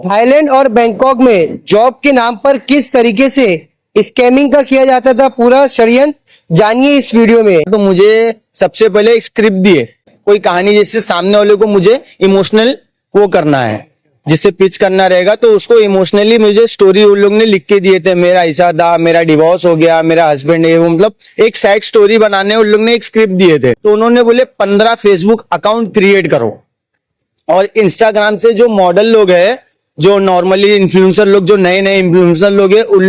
Thailand और Bangkok में job के नाम पर किस तरीके से स्कैमिंग का किया जाता था पूरा षड्यंत्र जानिए इस वीडियो में। तो मुझे सबसे पहले एक स्क्रिप्ट दिए, कोई कहानी जैसे सामने वाले को मुझे इमोशनल वो करना है, जिससे पिच करना रहेगा तो उसको इमोशनली मुझे स्टोरी उन लोग ने लिख के दिए थे। मेरा ऐसा था, मेरा डिवोर्स हो गया, मेरा हस्बैंड है, वो मतलब एक सैड स्टोरी बनाने उन लोग ने एक स्क्रिप्ट दिए थे। तो उन्होंने बोले 15 फेसबुक अकाउंट क्रिएट करो और इंस्टाग्राम से जो मॉडल लोग है, जो नॉर्मली इन्फ्लुएंसर लोग, जो नए नए इन्फ्लुएंसर लोग है, उन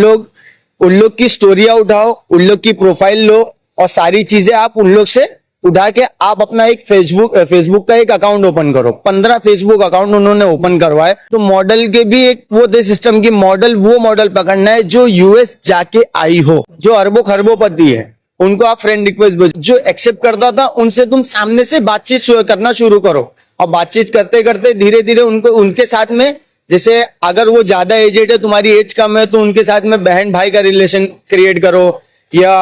लोग की स्टोरियां उठाओ, उन लोग की प्रोफाइल लो और सारी चीजें आप उन लोग से उठा के आप अपना एक फेसबुक का एक अकाउंट ओपन करो। 15 फेसबुक अकाउंट उन्होंने ओपन करवाए। तो मॉडल के भी एक वो थे सिस्टम की, वो मॉडल पकड़ना है जो यूएस जाके आई हो, जो अरबों खरबोपति है, उनको आप फ्रेंड रिक्वेस्ट भेजो। जो एक्सेप्ट करता था उनसे तुम सामने से बातचीत करना शुरू करो और बातचीत करते करते धीरे धीरे उनको उनके साथ में, जैसे अगर वो ज्यादा एजेड है, तुम्हारी एज कम है, तो उनके साथ में बहन भाई का रिलेशन क्रिएट करो या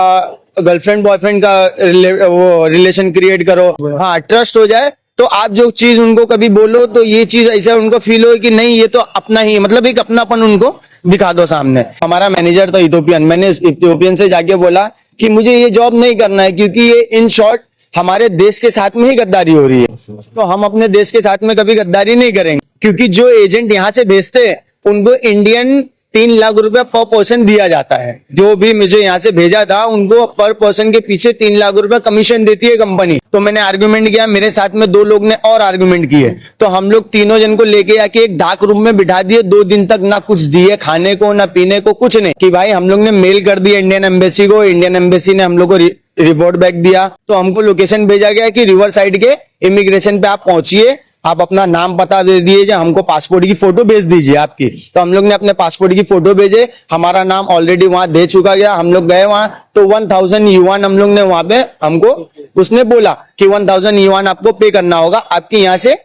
गर्लफ्रेंड बॉयफ्रेंड का वो रिलेशन क्रिएट करो। हाँ, ट्रस्ट हो जाए तो आप जो चीज उनको कभी बोलो तो ये चीज ऐसा उनको फील हो कि नहीं ये तो अपना ही, मतलब एक अपनापन उनको दिखा दो सामने। हमारा मैनेजर था इथोपियन, मैंने इथोपियन से जाके बोला कि मुझे ये जॉब नहीं करना है क्योंकि ये इन शॉर्ट हमारे देश के साथ में ही गद्दारी हो रही है, तो हम अपने देश के साथ में कभी गद्दारी नहीं करेंगे। क्योंकि जो एजेंट यहाँ से भेजते हैं उनको इंडियन 3 लाख रुपया पर पर्सन दिया जाता है। जो भी मुझे यहाँ से भेजा था उनको पर पर्सन के पीछे 3 लाख रुपया कमीशन देती है कंपनी। तो मैंने आर्गुमेंट किया, मेरे साथ में 2 लोग ने और आर्गुमेंट किए, तो हम लोग तीनों जन को लेके आके एक डाक रूम में बिठा दिए। 2 दिन तक ना कुछ दिए खाने को ना पीने को, कुछ नहीं। कि भाई हम लोग ने मेल कर दिया इंडियन एम्बेसी को, इंडियन एम्बेसी ने हम लोग को रिपोर्ट बैक दिया। तो हमको लोकेशन भेजा गया कि रिवर साइड के इमिग्रेशन पे आप पहुंचिए, आप अपना नाम पता दे दीजिए, हमको पासपोर्ट की फोटो भेज दीजिए आपकी। तो हम लोग ने अपने पासपोर्ट की फोटो भेजे, हमारा नाम ऑलरेडी वहां दे चुका गया। हम लोग गए वहां तो 1000 युआन हम लोग ने वहां पे, हमको उसने बोला कि 1000 युआन आपको पे करना होगा, आपकी यहाँ से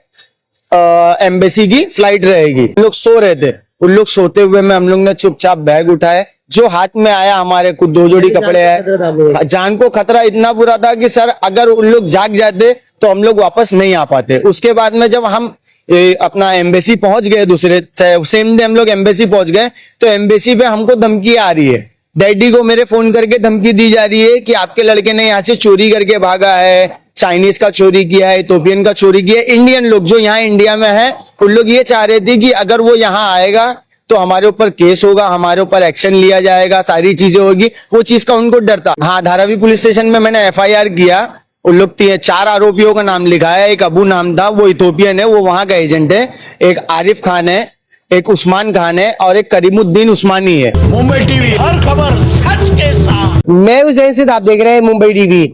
एम्बेसी की फ्लाइट रहेगी। लोग सो रहे थे, उन लोग सोते हुए में हम लोग ने चुपचाप बैग उठाए, जो हाथ में आया हमारे कुछ 2 जोड़ी कपड़े आए। जान को खतरा इतना बुरा था कि सर अगर उन लोग जाग जाते तो हम लोग वापस नहीं आ पाते। उसके बाद में जब हम अपना एम्बेसी पहुंच गए, दूसरे सेम डे हम लोग एम्बेसी पहुंच गए, तो एम्बेसी पे हमको धमकी आ रही है। डैडी को मेरे फोन करके धमकी दी जा रही है कि आपके लड़के ने यहाँ से चोरी करके भागा है, चाइनीज का चोरी किया है, इथोपियन का चोरी किया है। इंडियन लोग जो यहाँ इंडिया में है उन लोग ये चाह रहे थे कि अगर वो यहाँ आएगा तो हमारे ऊपर केस होगा, हमारे ऊपर एक्शन लिया जाएगा, सारी चीजें होगी। वो चीज का उनको डर था। हाँ, धारावी पुलिस स्टेशन में मैंने FIR किया। उन लोग 4 आरोपियों का नाम लिखा है। एक अबू नाम था, वो इथोपियन है, वो वहां का एजेंट है। एक आरिफ खान है, एक उस्मान खान है और एक करीमुद्दीन उस्मानी है। मुंबई टीवी, हर खबर सच के साथ। मैं हुसैन से आप देख रहे हैं मुंबई टीवी।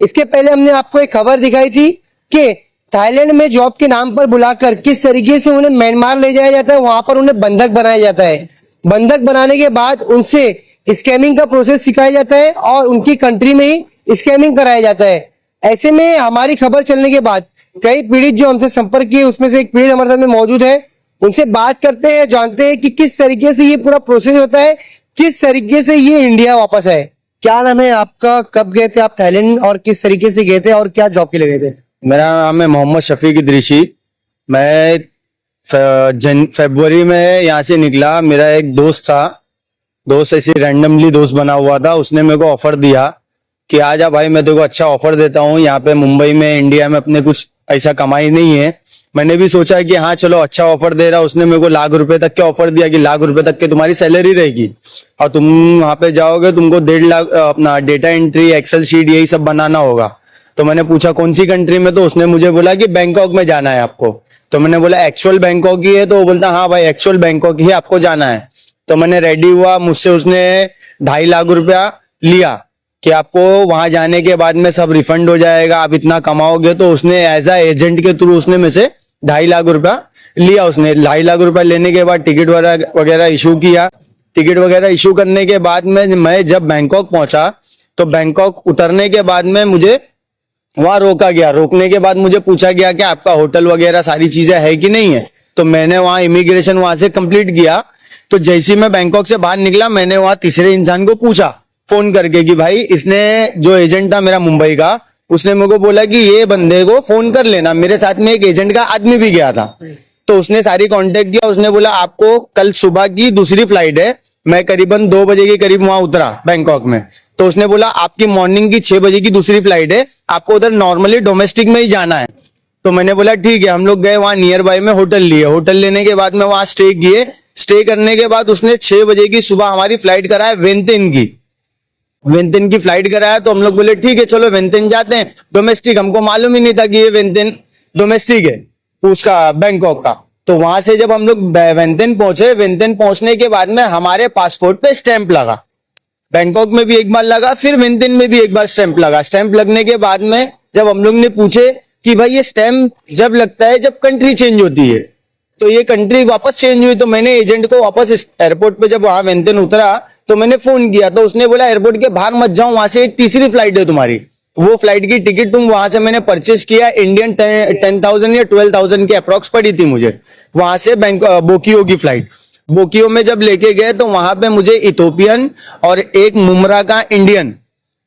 इसके पहले हमने आपको एक खबर दिखाई थी कि थाईलैंड में जॉब के नाम पर बुलाकर किस तरीके से उन्हें म्यांमार ले जाया जाता है, वहां पर उन्हें बंधक बनाया जाता है। बंधक बनाने के बाद उनसे स्कैमिंग का प्रोसेस सिखाया जाता है और उनकी कंट्री में ही स्कैमिंग कराया जाता है। ऐसे में हमारी खबर चलने के बाद कई पीड़ित जो हमसे संपर्क किए, उसमें से एक पीड़ित हमारे साथ में मौजूद है। उनसे बात करते हैं, जानते हैं कि किस तरीके से ये पूरा प्रोसेस होता है, किस तरीके से ये इंडिया वापस आए। क्या नाम है आपका, कब गए थे आप थाईलैंड और किस तरीके से गए थे और क्या जॉब के लिए गए थे? मेरा नाम है मोहम्मद शफीक इदरीसी। मैं फरवरी में यहाँ से निकला। मेरा एक दोस्त ऐसे रैंडमली दोस्त बना हुआ था, उसने मेरे को ऑफर दिया कि आजा भाई मैं तेरे को अच्छा ऑफर देता हूँ, यहाँ पे मुंबई में इंडिया में अपने कुछ ऐसा कमाई नहीं है। मैंने भी सोचा कि हाँ चलो अच्छा ऑफर दे रहा। उसने मेरे को लाख रुपए तक के ऑफर दिया कि लाख रुपए तक के तुम्हारी सैलरी रहेगी और तुम वहां पे जाओगे, तुमको 1.5 लाख अपना डेटा एंट्री, एक्सेल शीट यही सब बनाना होगा। तो मैंने पूछा कौन सी कंट्री में, तो उसने मुझे बोला कि बैंकॉक में जाना है आपको। तो मैंने बोला एक्चुअल बैंकॉक ही है? तो वो बोलता हाँ भाई एक्चुअल बैंकॉक ही आपको जाना है। तो मैंने रेडी हुआ, मुझसे उसने 2.5 लाख रुपया लिया कि आपको वहां जाने के बाद में सब रिफंड हो जाएगा, आप इतना कमाओगे। तो उसने एज ए एजेंट के थ्रू उसने में से 2.5 लाख रुपया लिया। उसने 2.5 लाख रुपया लेने के बाद टिकट वगैरह इशू किया। टिकट वगैरह इशू करने के बाद में मैं जब बैंकॉक पहुंचा तो बैंकॉक उतरने के बाद में मुझे वहां रोका गया। रोकने के बाद मुझे पूछा गया कि आपका होटल वगैरह सारी चीजें है कि नहीं है। तो मैंने वहां इमिग्रेशन वहां से कंप्लीट किया। तो जैसे ही मैं बैंकॉक से बाहर निकला, मैंने वहां तीसरे इंसान को पूछा फोन करके कि भाई, इसने जो एजेंट था मेरा मुंबई का, उसने मेरे को बोला कि ये बंदे को फोन कर लेना। मेरे साथ में एक एजेंट का आदमी भी गया था। तो उसने सारी कांटेक्ट किया, उसने बोला आपको कल सुबह की दूसरी फ्लाइट है, मैं करीबन 2 बजे के करीब वहां उतरा बैंकॉक में, तो उसने बोला आपकी मॉर्निंग की 6 बजे की दूसरी फ्लाइट है, आपको उधर नॉर्मली डोमेस्टिक में ही जाना है। तो मैंने बोला ठीक है, हम लोग गए वहां नियर बाय में होटल लिए, होटल लेने के बाद में वहां स्टे किए, स्टे करने के बाद उसने 6 बजे की सुबह हमारी फ्लाइट कराया वेंतिन की फ्लाइट कराया। तो हम लोग बोले ठीक है चलो वेंतिन जाते हैं, डोमेस्टिक, हमको मालूम ही नहीं था कि ये वेंतिन डोमेस्टिक है उसका बैंकॉक का। तो वहां से जब हम लोग वेंतिन पहुंचे, वेंतिन पहुंचने के बाद में हमारे पासपोर्ट पे स्टैंप लगा, बैंकॉक में भी एक बार लगा, फिर वेंतिन में भी एक बार स्टैंप लगा। स्टैंप लगने के बाद में जब हम लोग ने पूछे कि भाई ये स्टैंप जब लगता है जब कंट्री चेंज होती है, तो ये कंट्री वापस चेंज हुई, तो मैंने एजेंट को वापस एयरपोर्ट पे जब वहां वेंतिन उतरा तो मैंने फोन किया, तो उसने बोला एयरपोर्ट के बाहर मत जाओ, वहां से एक तीसरी फ्लाइट है तुम्हारी, वो फ्लाइट की टिकट तुम वहां से मैंने परचेस किया, इंडियन 10,000 या 12,000 के अप्रॉक्स पड़ी थी मुझे, वहां से बोकियो की फ्लाइट। बोकियो में जब लेके गए तो वहां पे मुझे इथोपियन और एक मुमरा का इंडियन,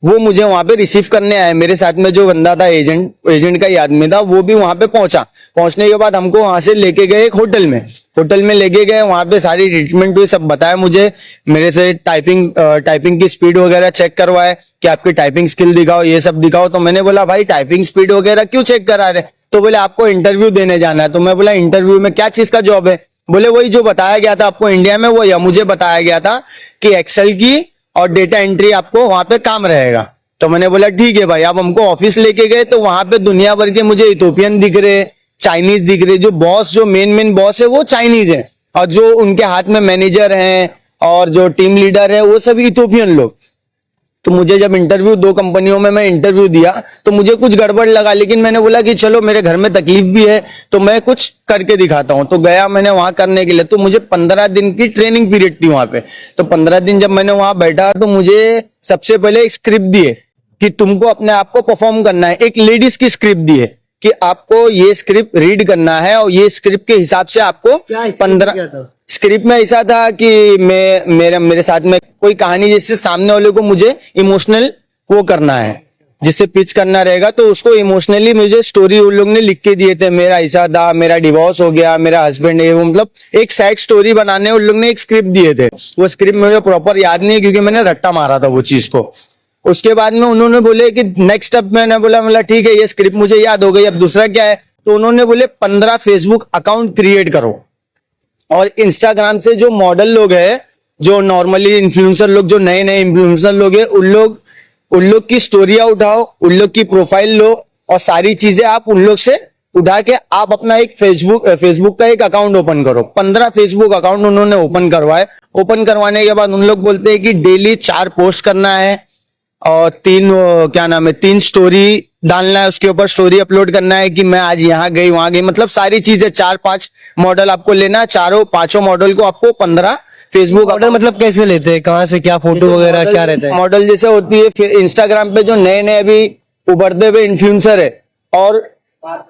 वो मुझे वहां पे रिसीव करने आए। मेरे साथ में जो बंदा था, एजेंट का ही आदमी था, वो भी वहां पे पहुंचा। पहुंचने के बाद हमको वहां से लेके गए एक होटल में लेके गए, वहां पे सारी ट्रीटमेंट हुई, सब बताया मुझे, मेरे से टाइपिंग की स्पीड वगैरह चेक करवाए कि आपकी टाइपिंग स्किल दिखाओ, ये सब दिखाओ। तो मैंने बोला भाई टाइपिंग स्पीड वगैरह क्यों चेक करा रहे? तो बोले आपको इंटरव्यू देने जाना है। तो मैं बोला इंटरव्यू में क्या चीज का जॉब है? बोले वही जो बताया गया था आपको इंडिया में, वो या मुझे बताया गया था कि एक्सेल की और डेटा एंट्री आपको वहां पे काम रहेगा। तो मैंने बोला ठीक है भाई। अब हमको ऑफिस लेके गए तो वहां पे दुनिया भर के मुझे इथोपियन दिख रहे, चाइनीज दिख रहे, जो बॉस, जो मेन बॉस है वो चाइनीज है, और जो उनके हाथ में मैनेजर हैं और जो टीम लीडर है वो सब इथोपियन लोग। तो मुझे जब इंटरव्यू, 2 कंपनियों में मैं इंटरव्यू दिया तो मुझे कुछ गड़बड़ लगा, लेकिन मैंने बोला कि चलो मेरे घर में तकलीफ भी है तो मैं कुछ करके दिखाता हूं। तो गया मैंने वहां करने के लिए। तो मुझे 15 दिन की ट्रेनिंग पीरियड थी वहां पे। तो 15 दिन जब मैंने वहां बैठा तो मुझे सबसे पहले एक स्क्रिप्ट दिए कि तुमको अपने आप को परफॉर्म करना है। एक लेडीज की स्क्रिप्ट दी है कि आपको ये स्क्रिप्ट रीड करना है और ये स्क्रिप्ट के हिसाब से आपको 15 स्क्रिप्ट में ऐसा था कि मेरे साथ में कोई कहानी, जिससे सामने वाले को मुझे इमोशनल वो करना है, जिससे पिच करना रहेगा, तो उसको इमोशनली मुझे स्टोरी उन लोग ने लिख के दिए थे। मेरा ऐसा था, मेरा डिवोर्स हो गया, मेरा हस्बैंड है, मतलब एक सैड स्टोरी बनाने उन लोग ने एक स्क्रिप्ट दिए थे। वो स्क्रिप्ट मुझे प्रॉपर याद नहीं है क्योंकि मैंने रट्टा मारा था वो चीज को। उसके बाद में उन्होंने बोले कि नेक्स्ट स्टेप, मैंने बोला ठीक है ये स्क्रिप्ट मुझे याद हो गई, अब दूसरा क्या है? तो उन्होंने बोले 15 फेसबुक अकाउंट क्रिएट करो और इंस्टाग्राम से जो मॉडल लोग हैं, जो नॉर्मली इन्फ्लुएंसर लोग, जो नए नए इन्फ्लुएंसर लोग हैं, उन लोग की स्टोरियां उठाओ, उन लोग की प्रोफाइल लो और सारी चीजें आप उन लोग से उठा के आप अपना एक फेसबुक का एक अकाउंट ओपन करो। 15 फेसबुक अकाउंट उन्होंने ओपन करवाए। ओपन करवाने के बाद उन लोग बोलते हैं कि डेली 4 पोस्ट करना है और 3 स्टोरी डालना है, उसके ऊपर स्टोरी अपलोड करना है कि मैं आज यहाँ गई वहां गई, मतलब सारी चीजें 4-5 मॉडल आपको लेना है। 4-5 मॉडल को आपको 15 फेसबुक ऑर्डर मतलब कैसे लेते हैं, कहाँ से क्या फोटो वगैरह क्या रहता है? मॉडल जैसे होती है इंस्टाग्राम पे जो नए नए अभी उभरते हुए इन्फ्लुएंसर है, और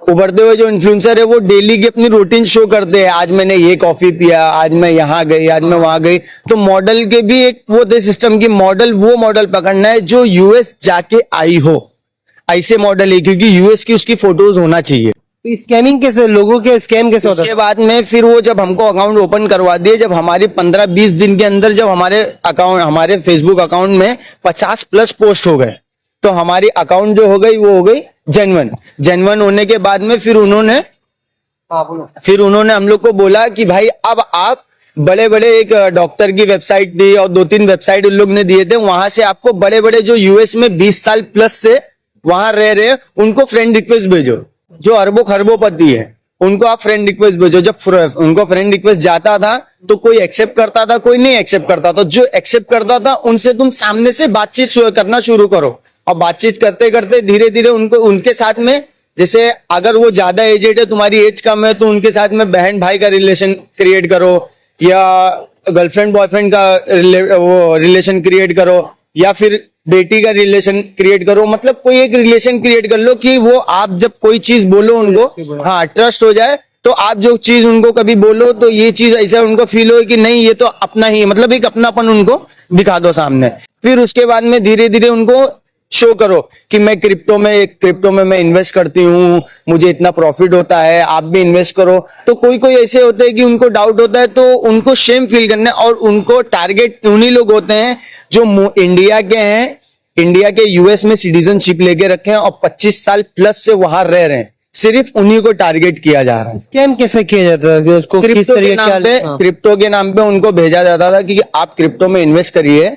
उभरते हुए जो इन्फ्लुएंसर है वो डेली की अपनी रूटीन शो करते हैं। आज मैंने ये कॉफी पिया, आज मैं यहाँ गई, आज मैं वहां गई। तो मॉडल के भी एक वो थे सिस्टम की, वो मॉडल पकड़ना है जो यूएस जाके आई हो, ऐसे मॉडल है, क्योंकि यूएस की उसकी फोटोज होना चाहिए। स्कैमिंग कैसे, लोगों के स्कैम कैसे होता है? उसके बाद में फिर वो जब हमको अकाउंट ओपन करवा दिए, जब हमारी 15-20 दिन के अंदर जब हमारे फेसबुक अकाउंट में 50+ पोस्ट हो गए, तो हमारी अकाउंट जो हो गई वो हो गई जेन्युइन होने के बाद में फिर उन्होंने हम लोग को बोला कि भाई अब आप बड़े बड़े, एक डॉक्टर की वेबसाइट दी और 2-3 वेबसाइट उन लोग ने दिए थे, वहां से आपको बड़े बड़े जो यूएस में 20 साल प्लस से वहां रह रहे उनको फ्रेंड रिक्वेस्ट भेजो। जो अरबों खरबोपति है उनको आप फ्रेंड रिक्वेस्ट भेजो। जब उनको फ्रेंड रिक्वेस्ट जाता था तो कोई एक्सेप्ट करता था, कोई नहीं एक्सेप्ट करता था। जो एक्सेप्ट करता था उनसे तुम सामने से बातचीत करना शुरू करो, और बातचीत करते करते धीरे धीरे उनके साथ में, जैसे अगर वो ज्यादा एजेड है, तुम्हारी एज कम है, तो उनके साथ में बहन भाई का रिलेशन क्रिएट करो, या गर्लफ्रेंड बॉयफ्रेंड का वो रिलेशन क्रिएट करो, या फिर बेटी का रिलेशन क्रिएट करो। मतलब कोई एक रिलेशन क्रिएट कर लो कि वो आप जब कोई चीज बोलो उनको, हाँ, ट्रस्ट हो जाए, तो आप जो चीज उनको कभी बोलो तो ये चीज ऐसा उनको फील हो कि नहीं ये तो अपना ही, मतलब एक अपनापन उनको दिखा दो सामने। फिर उसके बाद में धीरे धीरे उनको शो करो कि मैं क्रिप्टो में मैं इन्वेस्ट करती हूँ, मुझे इतना प्रॉफिट होता है, आप भी इन्वेस्ट करो। तो कोई कोई ऐसे होते हैं कि उनको डाउट होता है, तो उनको शेम फील करना है, और उनको टारगेट उन्हीं लोग होते हैं जो इंडिया के हैं, इंडिया के यूएस में सिटीजनशिप लेके रखे हैं और 25 साल प्लस से वहां रह रहे हैं, सिर्फ उन्हीं को टारगेट किया जा रहा है। स्कैम कैसे किया जाता है कि उसको किस क्रिप्टो के तरीके नाम पे, क्रिप्टो के नाम पे उनको भेजा जाता था कि आप क्रिप्टो में इन्वेस्ट करिए,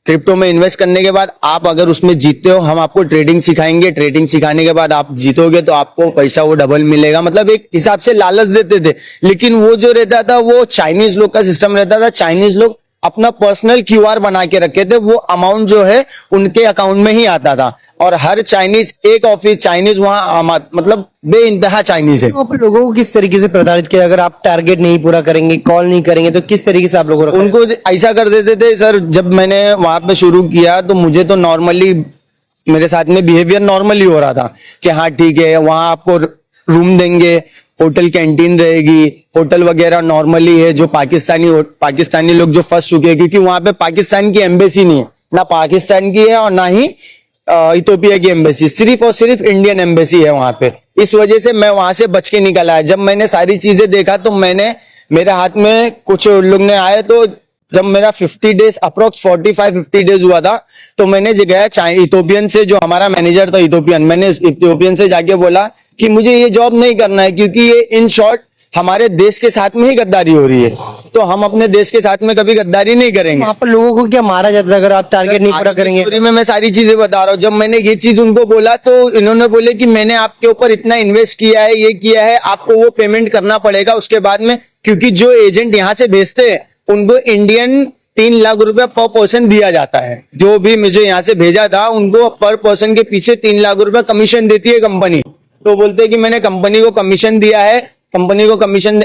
क्रिप्टो में इन्वेस्ट करने के बाद आप अगर उसमें जीतते हो, हम आपको ट्रेडिंग सिखाएंगे, ट्रेडिंग सिखाने के बाद आप जीतोगे तो आपको पैसा वो डबल मिलेगा, मतलब एक हिसाब से लालच देते थे। लेकिन वो जो रहता था वो चाइनीज लोग का सिस्टम रहता था, चाइनीज लोग अपना पर्सनल क्यूआर बना के रखे थे, वो अमाउंट जो है उनके अकाउंट में ही आता था, और हर चाइनीज एक ऑफिस चाइनीज वहां मतलब बेइंतहा चाइनीज है। तो आप लोगों को किस तरीके से प्रताड़ित किया? अगर आप टारगेट नहीं पूरा करेंगे, कॉल नहीं करेंगे, तो किस तरीके से आप लोगों को उनको ऐसा कर देते थे सर। जब मैंने वहां पे शुरू किया तो मुझे तो नॉर्मली मेरे साथ में बिहेवियर नॉर्मली हो रहा था कि हाँ ठीक है, वहां आपको रूम देंगे, होटल कैंटीन रहेगी, होटल वगैरह नॉर्मली है, जो पाकिस्तानी लोग जो फंस चुके हैं, क्योंकि वहां पे पाकिस्तान की एम्बेसी नहीं है, ना पाकिस्तान की है और ना ही इथोपिया की एम्बेसी, सिर्फ और सिर्फ इंडियन एम्बेसी है वहां पे। इस वजह से मैं वहां से बच के निकल आया। जब मैंने सारी चीजें देखा तो मेरे हाथ में कुछ लोग ने आए, तो जब मेरा 50 डेज अप्रोक्स 45-50 डेज हुआ था, तो मैंने गया इथोपियन से, जो हमारा मैनेजर था इथोपियन, मैंने इथोपियन से जाके बोला कि मुझे ये जॉब नहीं करना है, क्योंकि ये इन शॉर्ट हमारे देश के साथ में ही गद्दारी हो रही है, तो हम अपने देश के साथ में कभी गद्दारी नहीं करेंगे। वहां पर लोगों को क्या मारा जाता है अगर आप टारगेट नहीं पूरा करेंगे? स्टोरी में मैं सारी चीजें बता रहा हूँ। जब मैंने ये चीज उनको बोला तो इन्होंने बोले कि मैंने आपके ऊपर इतना इन्वेस्ट किया है, ये किया है, आपको वो पेमेंट करना पड़ेगा उसके बाद में, क्योंकि जो एजेंट यहाँ से भेजते हैं उनको इंडियन 3 लाख रुपया पर पर्सन दिया जाता है। जो भी मुझे यहाँ से भेजा था उनको पर पर्सन के पीछे 3 लाख रुपया कमीशन देती है कंपनी। तो बोलते हैं कि मैंने कंपनी को कमीशन दिया है, कंपनी को कमीशन,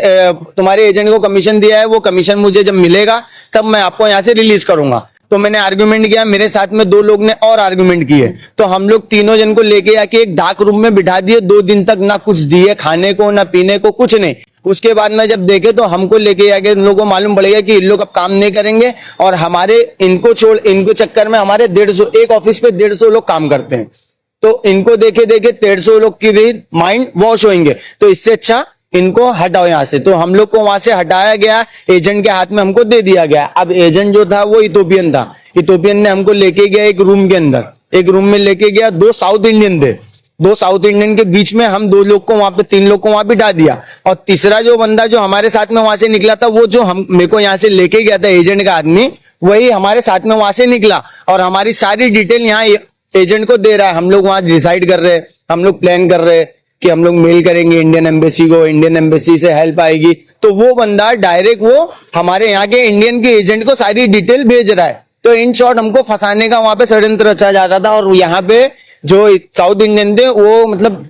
तुम्हारे एजेंट को कमीशन दिया है, वो कमीशन मुझे जब मिलेगा तब मैं आपको यहाँ से रिलीज करूंगा। तो मैंने आर्गुमेंट किया, मेरे साथ में 2 लोग ने और आर्गुमेंट किए, तो हम लोग तीनों जन को लेके आके एक डार्क रूम में बिठा दिए। 2 दिन तक ना कुछ दिए खाने को, ना पीने को, कुछ नहीं। उसके बाद में जब देखे तो हमको लेके आके इन लोगों को मालूम पड़ेगा कि इन लोग अब काम नहीं करेंगे, और हमारे इनको चक्कर में हमारे 150, एक ऑफिस पे 150 लोग काम करते हैं, तो इनको देखे देखे 150 लोग की भी माइंड वॉश होंगे, तो इससे अच्छा इनको हटाओ यहाँ से। तो हम लोग को वहां से हटाया गया, एजेंट के हाथ में हमको दे दिया गया। अब एजेंट जो था वो इथोपियन था, इथोपियन ने हमको लेके गया एक रूम के अंदर, एक रूम में लेके गया, 2 साउथ इंडियन थे, 2 साउथ इंडियन के बीच में हम 2 लोग को वहां पे 3 लोग को वहां बिठा दिया, और तीसरा जो बंदा जो हमारे साथ में वहां से निकला था, वो जो हम मेरे को यहाँ से लेके गया था एजेंट का आदमी, वही हमारे साथ में वहां से निकला, और हमारी सारी डिटेल यहाँ एजेंट को दे रहा है। हम लोग वहां डिसाइड कर रहे हैं, हम लोग प्लान कर रहे हैं कि हम लोग मेल करेंगे इंडियन एम्बेसी को, इंडियन एम्बेसी से हेल्प आएगी। तो वो बंदा डायरेक्ट वो हमारे यहाँ के इंडियन के एजेंट को सारी डिटेल भेज रहा है। तो इन शॉर्ट हमको फंसाने का वहां पे षड्यंत्र रचा जा रहा था। और यहाँ पे जो साउथ इंडियन थे वो मतलब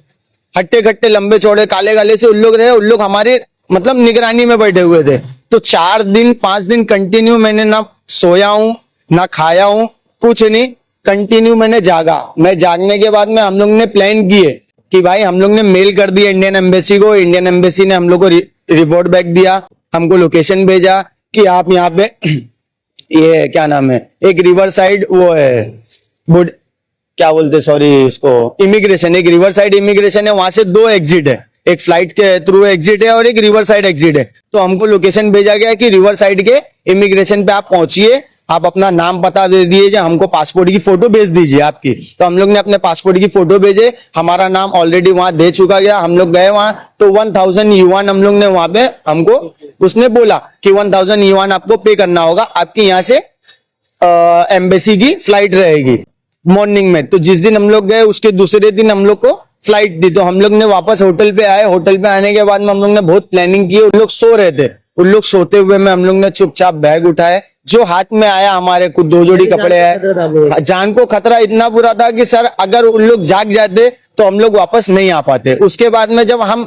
हट्टे खट्टे लंबे चौड़े काले काले से उन लोग हमारे मतलब निगरानी में बैठे हुए थे। तो 4 दिन 5 दिन कंटिन्यू मैंने ना सोया हूं ना खाया हूं, कुछ नहीं, कंटिन्यू मैंने जागा। मैं जागने के बाद में हम लोग ने प्लान किए कि भाई हम लोग ने मेल कर दिया इंडियन एम्बेसी को, इंडियन एम्बेसी ने हम लोग को रिपोर्ट बैक दिया, हमको लोकेशन भेजा कि आप यहाँ पे ये क्या नाम है, एक रिवर साइड वो है क्या बोलते, सॉरी इसको, इमिग्रेशन, एक रिवर साइड इमिग्रेशन है, वहां से 2 एग्जिट है, एक फ्लाइट के थ्रू एग्जिट है और एक रिवर साइड एग्जिट है। तो हमको लोकेशन भेजा गया कि रिवर साइड के इमिग्रेशन पे आप पहुंचिए, आप अपना नाम पता दे दीजिए, हमको पासपोर्ट की फोटो भेज दीजिए आपकी। तो हम लोग ने अपने पासपोर्ट की फोटो भेजे, हमारा नाम ऑलरेडी वहां दे चुका गया, हम लोग गए वहां, तो 1000 युआन हम लोग ने वहां पे हमको उसने बोला कि 1000 युआन आपको पे करना होगा, आपकी यहाँ से एम्बेसी की फ्लाइट रहेगी मॉर्निंग में। तो जिस दिन हम लोग गए उसके दूसरे दिन हम लोग को फ्लाइट दी, तो हम लोग ने वापस होटल पे आए। होटल पे आने के बाद में हम लोग ने बहुत प्लानिंग की, उन लोग सो रहे थे, उन लोग सोते हुए में हम लोग ने चुपचाप बैग उठाए, जो हाथ में आया हमारे कुछ 2 जोड़ी कपड़े आए। जान को खतरा इतना बुरा था कि सर अगर उन लोग जाग जाते तो हम लोग वापस नहीं आ पाते। उसके बाद में जब हम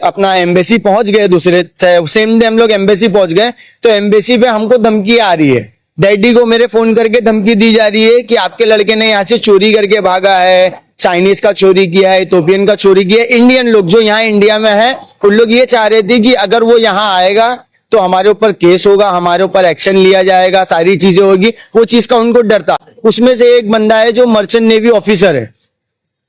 अपना एम्बेसी पहुंच गए, दूसरे सेम डे हम लोग एम्बेसी पहुंच गए, तो एम्बेसी पे हमको धमकी आ रही है, डैडी को मेरे फोन करके धमकी दी जा रही है कि आपके लड़के ने यहाँ से चोरी करके भागा है, चाइनीज का चोरी किया है, इथोपियन का चोरी किया है। इंडियन लोग जो यहाँ इंडिया में है उन लोग ये चाह रहे थे कि अगर वो यहाँ आएगा तो हमारे ऊपर केस होगा, हमारे ऊपर एक्शन लिया जाएगा, सारी चीजें होगी, वो चीज का उनको डर था। उसमें से एक बंदा है जो मर्चेंट नेवी ऑफिसर है,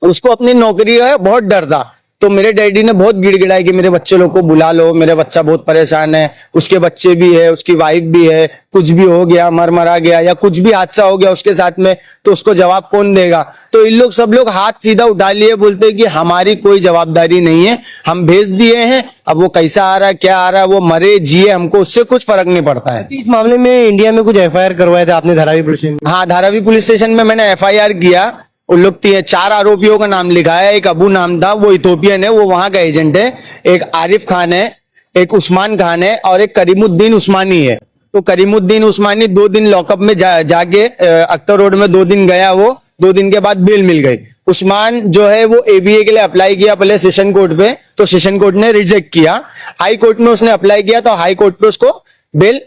उसको अपनी नौकरी का बहुत डर था। तो मेरे डैडी ने बहुत गिड़गिड़ाया कि मेरे बच्चे लोग को बुला लो, मेरा बच्चा बहुत परेशान है, उसके बच्चे भी है, उसकी वाइफ भी है, कुछ भी हो गया, मरा गया या कुछ भी हादसा हो गया उसके साथ में, तो उसको जवाब कौन देगा। तो इन लोग सब लोग हाथ सीधा उठा लिए, बोलते हैं कि हमारी कोई जवाबदारी नहीं है, हम भेज दिए हैं, अब वो कैसा आ रहा है क्या आ रहा है, वो मरे जिए हमको उससे कुछ फर्क नहीं पड़ता है। इस मामले में इंडिया में कुछ एफआईआर करवाया था आपने धारावी पुलिस स्टेशन में? हाँ, धारावी पुलिस स्टेशन में मैंने एफआईआर किया। उन लोग 4 आरोपियों का नाम लिखा है। एक अबू नाम था, वो इथोपियन है, वो वहां का एजेंट है। एक आरिफ खान है, एक उस्मान खान है और एक करीमुद्दीन उस्मानी है। तो करीमुद्दीन उस्मानी 2 दिन लॉकअप में जाके अख्तर रोड में 2 दिन गया, वो 2 दिन के बाद बेल मिल गई। उस्मान जो है वो एबीए के लिए अप्लाई किया पहले सेशन कोर्ट पे, तो सेशन कोर्ट ने रिजेक्ट किया। हाई कोर्ट में उसने अप्लाई किया, तो हाई कोर्ट पे उसको बेल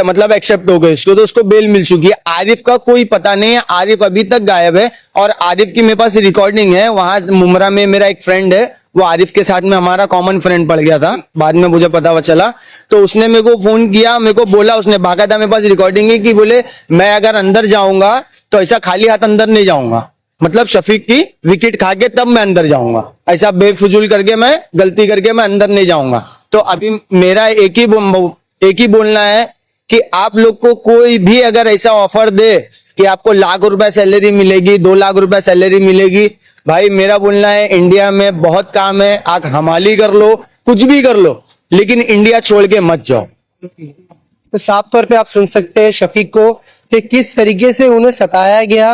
मतलब एक्सेप्ट हो गई उसको, तो उसको बेल मिल चुकी है। आरिफ का कोई पता नहीं है, आरिफ अभी तक गायब है। और आरिफ की मेरे पास रिकॉर्डिंग है, वहां मुमरा में मेरा एक फ्रेंड है, वो आरिफ के साथ में हमारा कॉमन फ्रेंड पड़ गया था, बाद में मुझे पता चला। तो उसने मेरे को फोन किया, मेरे को बोला, उसने भागा था, मेरे पास रिकॉर्डिंग है कि बोले मैं अगर अंदर जाऊंगा तो ऐसा खाली हाथ अंदर नहीं जाऊंगा, मतलब शफीक की विकेट खा के तब मैं अंदर जाऊंगा, ऐसा बेफजूल करके मैं गलती करके मैं अंदर नहीं जाऊंगा। तो अभी मेरा एक ही बोलना है कि आप लोग को कोई भी अगर ऐसा ऑफर दे कि आपको ₹1,00,000 सैलरी मिलेगी, ₹2,00,000 सैलरी मिलेगी, भाई मेरा बोलना है इंडिया में बहुत काम है, आप हमाली कर लो, कुछ भी कर लो, लेकिन इंडिया छोड़ के मत जाओ। तो साफ तौर पे आप सुन सकते हैं शफीक को कि किस तरीके से उन्हें सताया गया,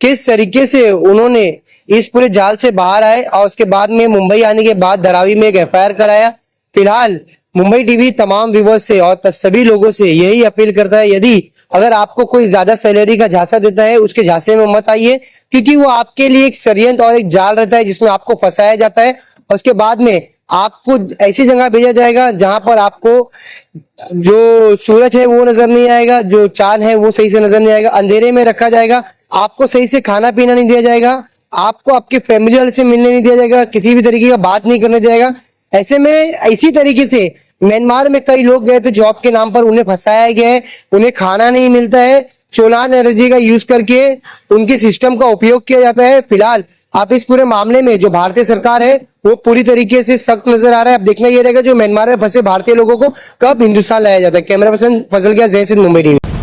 किस तरीके से उन्होंने इस पूरे जाल से बाहर आए और उसके बाद में मुंबई आने के बाद धारावी में एक एफआईआर कराया। फिलहाल मुंबई टीवी तमाम व्यूवर्स से और सभी लोगों से यही अपील करता है, यदि अगर आपको कोई ज्यादा सैलरी का झांसा देता है उसके झांसे में मत आइए, क्योंकि वो आपके लिए एक षड्यंत्र और एक जाल रहता है जिसमें आपको फंसाया जाता है और उसके बाद में आपको ऐसी जगह भेजा जाएगा जहां पर आपको जो सूरज है वो नजर नहीं आएगा, जो चांद है वो सही से नजर नहीं आएगा, अंधेरे में रखा जाएगा, आपको सही से खाना पीना नहीं दिया जाएगा, आपको आपके फैमिली वाले से मिलने नहीं दिया जाएगा, किसी भी तरीके का बात नहीं करने दिया जाएगा। ऐसे में इसी तरीके से म्यांमार में कई लोग गए तो जॉब के नाम पर उन्हें फंसाया गया है, उन्हें खाना नहीं मिलता है, सोलार एनर्जी का यूज करके उनके सिस्टम का उपयोग किया जाता है। फिलहाल आप इस पूरे मामले में जो भारतीय सरकार है वो पूरी तरीके से सख्त नजर आ रहा है। अब देखना ये रहेगा जो म्यांमार में फंसे भारतीय लोगों को कब हिंदुस्तान लाया जाता है। कैमरा पर्सन फजल गया, जय सिंह, मुंबई टीवी।